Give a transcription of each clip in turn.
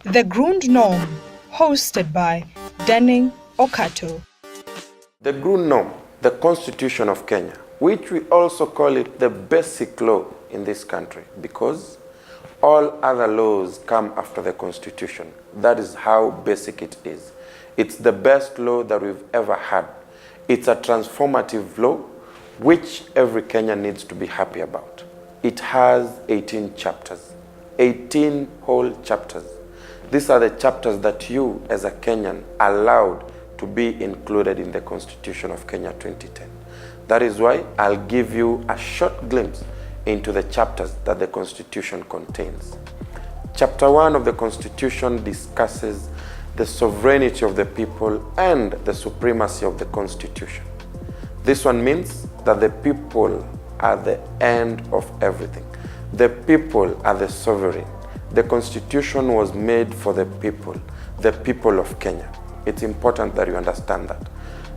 The Grund norm, hosted by Denning Okato. The Grund norm, the Constitution of Kenya, which we also call it the basic law in this country, because all other laws come after the Constitution. That is how basic it is. It's the best law that we've ever had. It's a transformative law which every Kenyan needs to be happy about. It has 18 chapters, 18 whole chapters. These are the chapters that you, as a Kenyan, are allowed to be included in the Constitution of Kenya 2010. That is why I'll give you a short glimpse into the chapters that the Constitution contains. Chapter 1 of the Constitution discusses the sovereignty of the people and the supremacy of the Constitution. This one means that the people are the end of everything. The people are the sovereign. The Constitution was made for the people of Kenya. It's important that you understand that.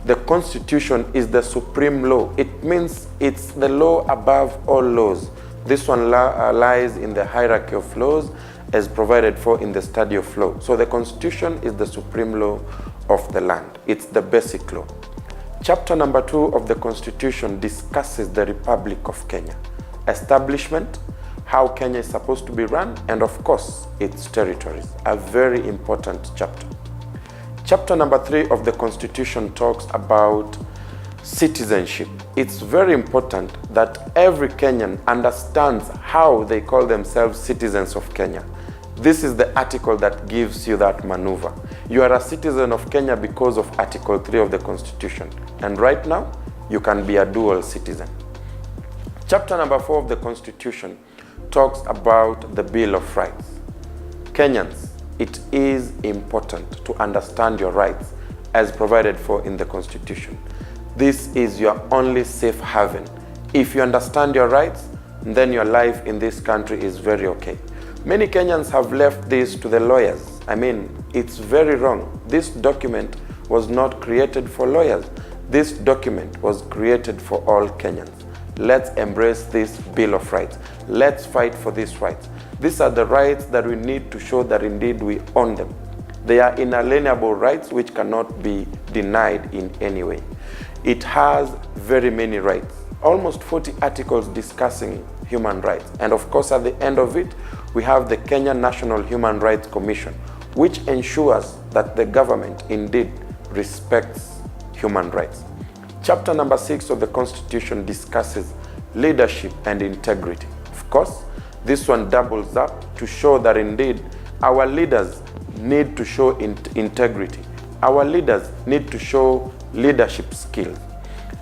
The Constitution is the supreme law. It means it's the law above all laws. This one lies in the hierarchy of laws as provided for in the study of law. So the Constitution is the supreme law of the land. It's the basic law. Chapter number 2 of the Constitution discusses the Republic of Kenya, establishment, how Kenya is supposed to be run, and of course, its territories. A very important chapter. Chapter number 3 of the Constitution talks about citizenship. It's very important that every Kenyan understands how they call themselves citizens of Kenya. This is the article that gives you that maneuver. You are a citizen of Kenya because of Article 3 of the Constitution. And right now, you can be a dual citizen. Chapter number 4 of the Constitution talks about the Bill of Rights. Kenyans, it is important to understand your rights as provided for in the Constitution. This is your only safe haven. If you understand your rights, then your life in this country is very okay. Many Kenyans have left this to the lawyers. I mean, it's very wrong. This document was not created for lawyers. This document was created for all Kenyans. Let's embrace this Bill of Rights. Let's fight for these rights. These are the rights that we need to show that indeed we own them. They are inalienable rights which cannot be denied in any way. It has very many rights, almost 40 articles discussing human rights. And of course, at the end of it, we have the Kenya National Human Rights Commission, which ensures that the government indeed respects human rights. Chapter number 6 of the Constitution discusses leadership and integrity. Of course, this one doubles up to show that indeed our leaders need to show integrity. Our leaders need to show leadership skills.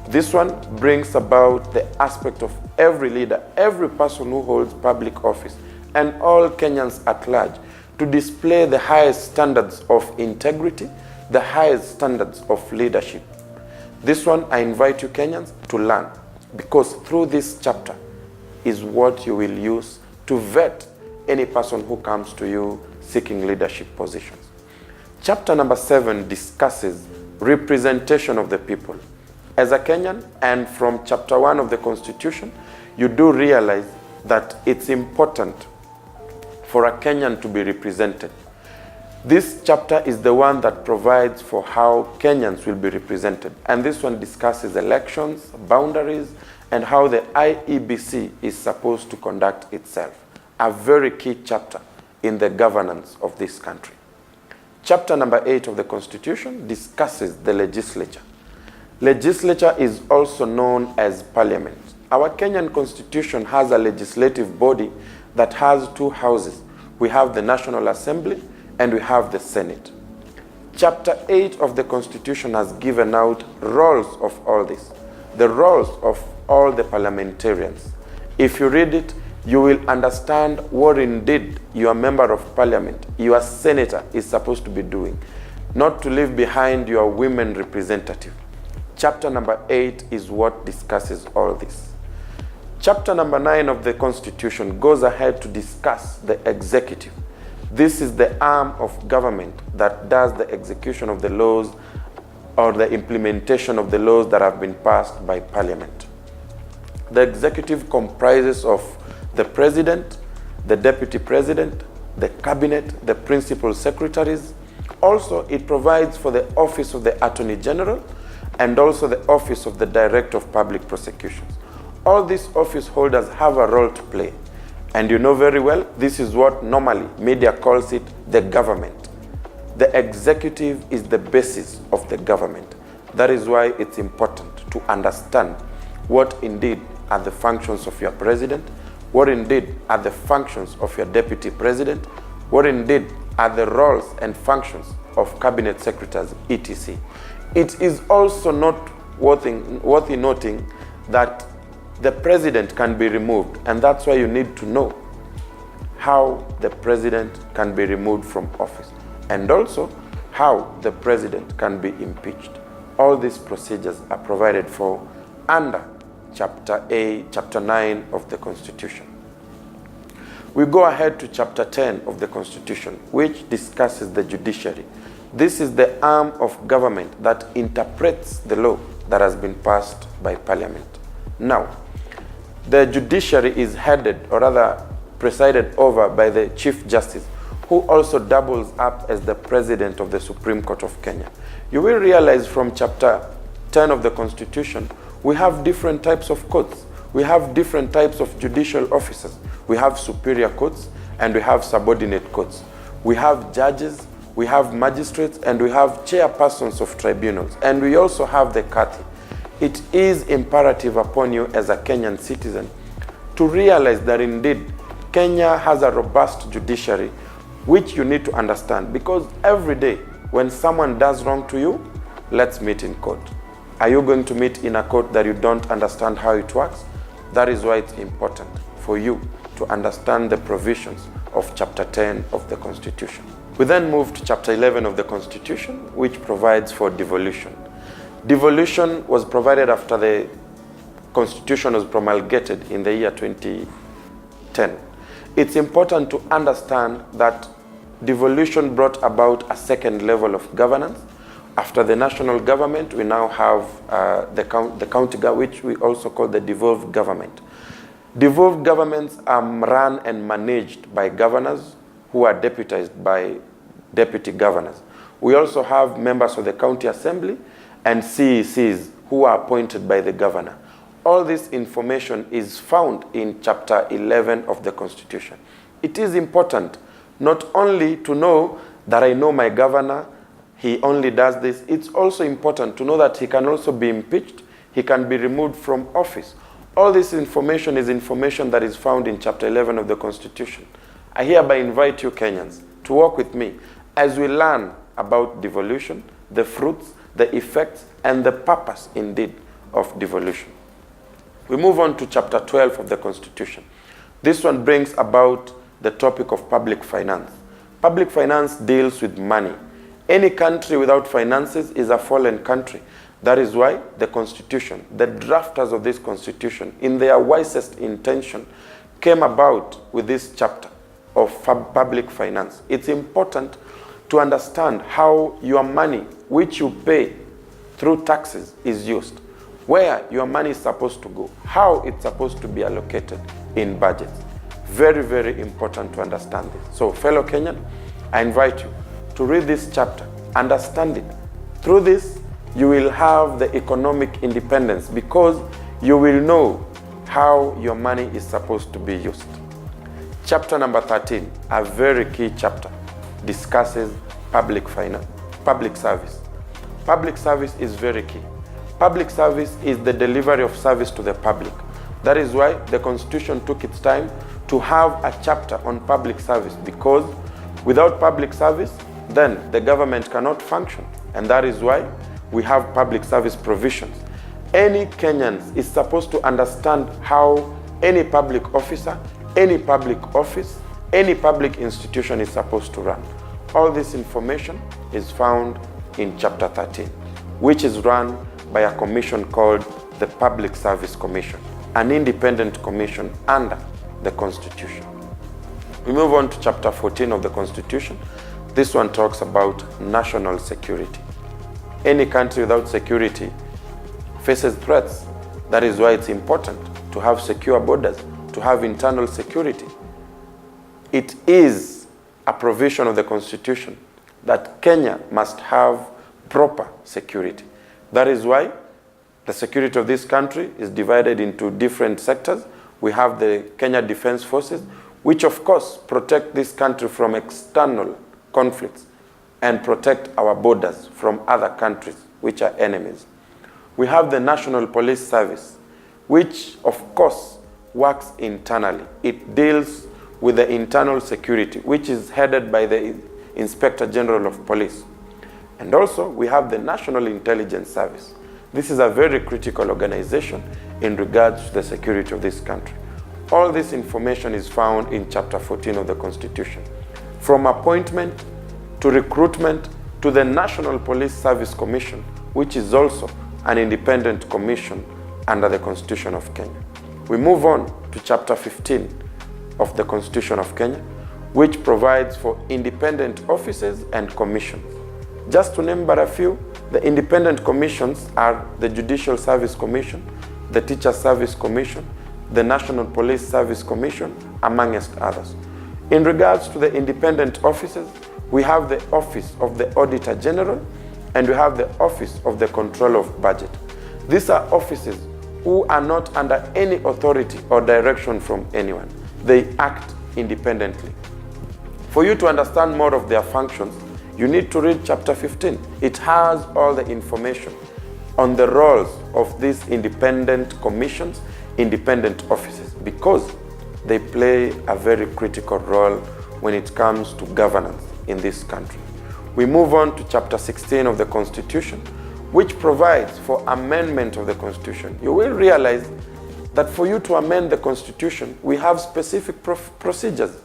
This one brings about the aspect of every leader, every person who holds public office, and all Kenyans at large to display the highest standards of integrity, the highest standards of leadership. This one I invite you Kenyans to learn, because through this chapter is what you will use to vet any person who comes to you seeking leadership positions. Chapter number 7 discusses representation of the people. As a Kenyan, and from chapter 1 of the Constitution, you do realize that it's important for a Kenyan to be represented. This chapter is the one that provides for how Kenyans will be represented. And this one discusses elections, boundaries, and how the IEBC is supposed to conduct itself. A very key chapter in the governance of this country. Chapter number 8 of the Constitution discusses the legislature. Legislature is also known as parliament. Our Kenyan Constitution has a legislative body that has 2 houses. We have the National Assembly and we have the Senate. Chapter 8 of the Constitution has given out roles of all this, the roles of all the parliamentarians. If you read it, you will understand what indeed your member of parliament, your senator, is supposed to be doing, not to leave behind your women representative. Chapter number 8 is what discusses all this. Chapter number 9 of the Constitution goes ahead to discuss the executive. This is the arm of government that does the execution of the laws or the implementation of the laws that have been passed by Parliament. The executive comprises of the President, the Deputy President, the cabinet, the principal secretaries. Also, it provides for the office of the Attorney General and also the office of the Director of Public Prosecutions. All these office holders have a role to play. And you know very well, this is what normally media calls it the government. The executive is the basis of the government. That is why it's important to understand what indeed are the functions of your president, what indeed are the functions of your deputy president, what indeed are the roles and functions of cabinet secretaries, etc. It is also not worthy noting that the president can be removed, and that's why you need to know how the president can be removed from office, and also how the president can be impeached. All these procedures are provided for under Chapter 9 of the Constitution. We go ahead to Chapter 10 of the Constitution, which discusses the judiciary. This is the arm of government that interprets the law that has been passed by Parliament. Now, the judiciary is headed, or rather presided over, by the Chief Justice, who also doubles up as the President of the Supreme Court of Kenya. You will realize from Chapter 10 of the Constitution, we have different types of courts. We have different types of judicial officers. We have superior courts and we have subordinate courts. We have judges, we have magistrates, and we have chairpersons of tribunals. And we also have the kati. It is imperative upon you as a Kenyan citizen to realize that indeed Kenya has a robust judiciary, which you need to understand, because every day when someone does wrong to you, let's meet in court. Are you going to meet in a court that you don't understand how it works? That is why it's important for you to understand the provisions of Chapter 10 of the Constitution. We then move to Chapter 11 of the Constitution, which provides for devolution. Devolution was provided after the Constitution was promulgated in the year 2010. It's important to understand that devolution brought about a second level of governance. After the national government, we now have the county government, which we also call the devolved government. Devolved governments are run and managed by governors who are deputized by deputy governors. We also have members of the county assembly and CECs who are appointed by the governor. All this information is found in Chapter 11 of the Constitution. It is important not only to know that I know my governor, he only does this. It's also important to know that he can also be impeached, he can be removed from office. All this information is information that is found in Chapter 11 of the Constitution. I hereby invite you Kenyans to work with me as we learn about devolution, the fruits, the effects, and the purpose indeed of devolution. We move on to Chapter 12 of the Constitution. This one brings about the topic of public finance. Public finance deals with money. Any country without finances is a fallen country. That is why the Constitution, the drafters of this Constitution, in their wisest intention, came about with this chapter of public finance. It's important to understand how your money, which you pay through taxes, is used, where your money is supposed to go, how it's supposed to be allocated in budgets. Very, very important to understand this. So, fellow Kenyan, I invite you to read this chapter, understand it. Through this, you will have the economic independence because you will know how your money is supposed to be used. Chapter number 13, a very key chapter, discusses public finance, public service. Public service is very key. Public service is the delivery of service to the public. That is why the Constitution took its time to have a chapter on public service, because without public service, then the government cannot function. And that is why we have public service provisions. Any Kenyan is supposed to understand how any public officer, any public office, any public institution is supposed to run. All this information is found in Chapter 13, which is run by a commission called the Public Service Commission, an independent commission under the Constitution. We move on to Chapter 14 of the Constitution. This one talks about national security. Any country without security faces threats. That is why it's important to have secure borders, to have internal security. It is a provision of the Constitution that Kenya must have proper security. That is why the security of this country is divided into different sectors. We have the Kenya Defense Forces, which of course protect this country from external conflicts and protect our borders from other countries which are enemies. We have the National Police Service, which of course works internally. It deals with the internal security, which is headed by the Inspector General of Police. And also we have the National Intelligence Service. This is a very critical organization in regards to the security of this country. All this information is found in Chapter 14 of the Constitution. From appointment to recruitment to the National Police Service Commission, which is also an independent commission under the Constitution of Kenya. We move on to Chapter 15 of the Constitution of Kenya, which provides for independent offices and commissions. Just to name but a few, the independent commissions are the Judicial Service Commission, the Teacher Service Commission, the National Police Service Commission, amongst others. In regards to the independent offices, we have the Office of the Auditor General and we have the Office of the Control of Budget. These are offices who are not under any authority or direction from anyone. They act independently. For you to understand more of their functions, you need to read Chapter 15. It has all the information on the roles of these independent commissions, independent offices, because they play a very critical role when it comes to governance in this country. We move on to Chapter 16 of the Constitution, which provides for amendment of the Constitution. You will realize that for you to amend the Constitution, we have specific procedures.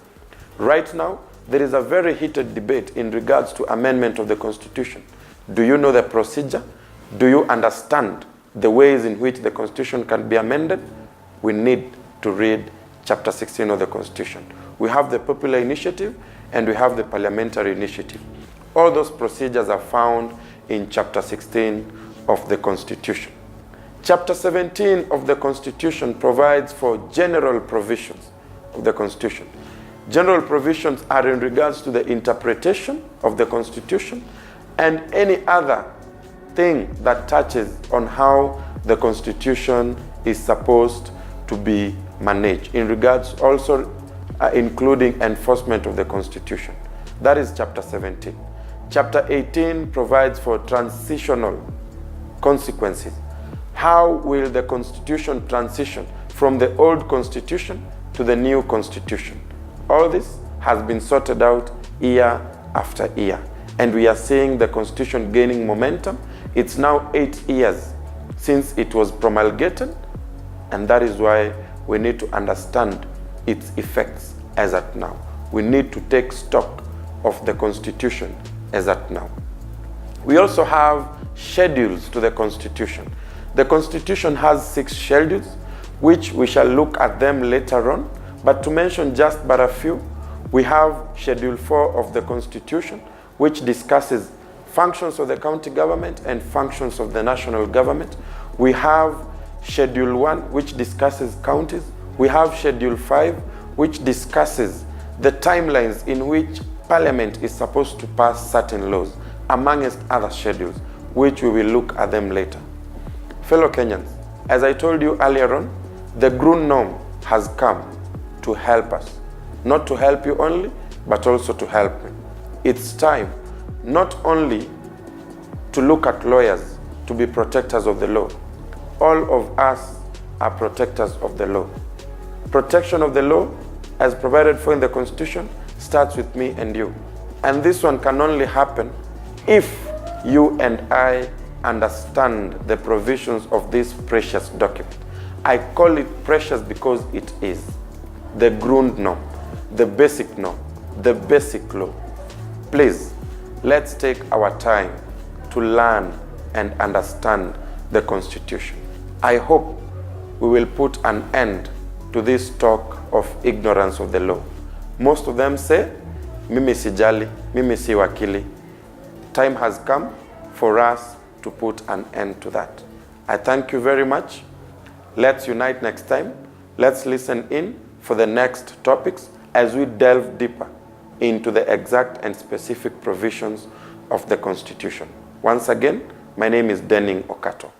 Right now, there is a very heated debate in regards to amendment of the Constitution. Do you know the procedure? Do you understand the ways in which the Constitution can be amended? We need to read Chapter 16 of the Constitution. We have the popular initiative and we have the parliamentary initiative. All those procedures are found in Chapter 16 of the Constitution. Chapter 17 of the Constitution provides for general provisions of the Constitution. General provisions are in regards to the interpretation of the Constitution and any other thing that touches on how the Constitution is supposed to be managed, in regards also including enforcement of the Constitution. That is Chapter 17. Chapter 18 provides for transitional consequences. How will the Constitution transition from the old Constitution to the new Constitution? All this has been sorted out year after year, and we are seeing the Constitution gaining momentum. It's now 8 years since it was promulgated, and that is why we need to understand its effects as at now. We need to take stock of the Constitution as at now. We also have schedules to the Constitution. The Constitution has 6 schedules, which we shall look at them later on. But to mention just but a few, we have Schedule 4 of the Constitution, which discusses functions of the county government and functions of the national government. We have Schedule 1, which discusses counties. We have Schedule 5, which discusses the timelines in which Parliament is supposed to pass certain laws, amongst other schedules, which we will look at them later. Fellow Kenyans, as I told you earlier on, the Grund norm has come to help us. Not to help you only, but also to help me. It's time not only to look at lawyers to be protectors of the law. All of us are protectors of the law. Protection of the law, as provided for in the Constitution, starts with me and you. And this one can only happen if you and I understand the provisions of this precious document. I call it precious because it is the Grund norm, the basic norm, the basic law. Please, let's take our time to learn and understand the Constitution. I hope we will put an end to this talk of ignorance of the law. Most of them say, mimi sijali, mimi si wakili. Time has come for us to put an end to that. I thank you very much. Let's unite next time. Let's listen in for the next topics as we delve deeper into the exact and specific provisions of the Constitution. Once again, my name is Denning Okato.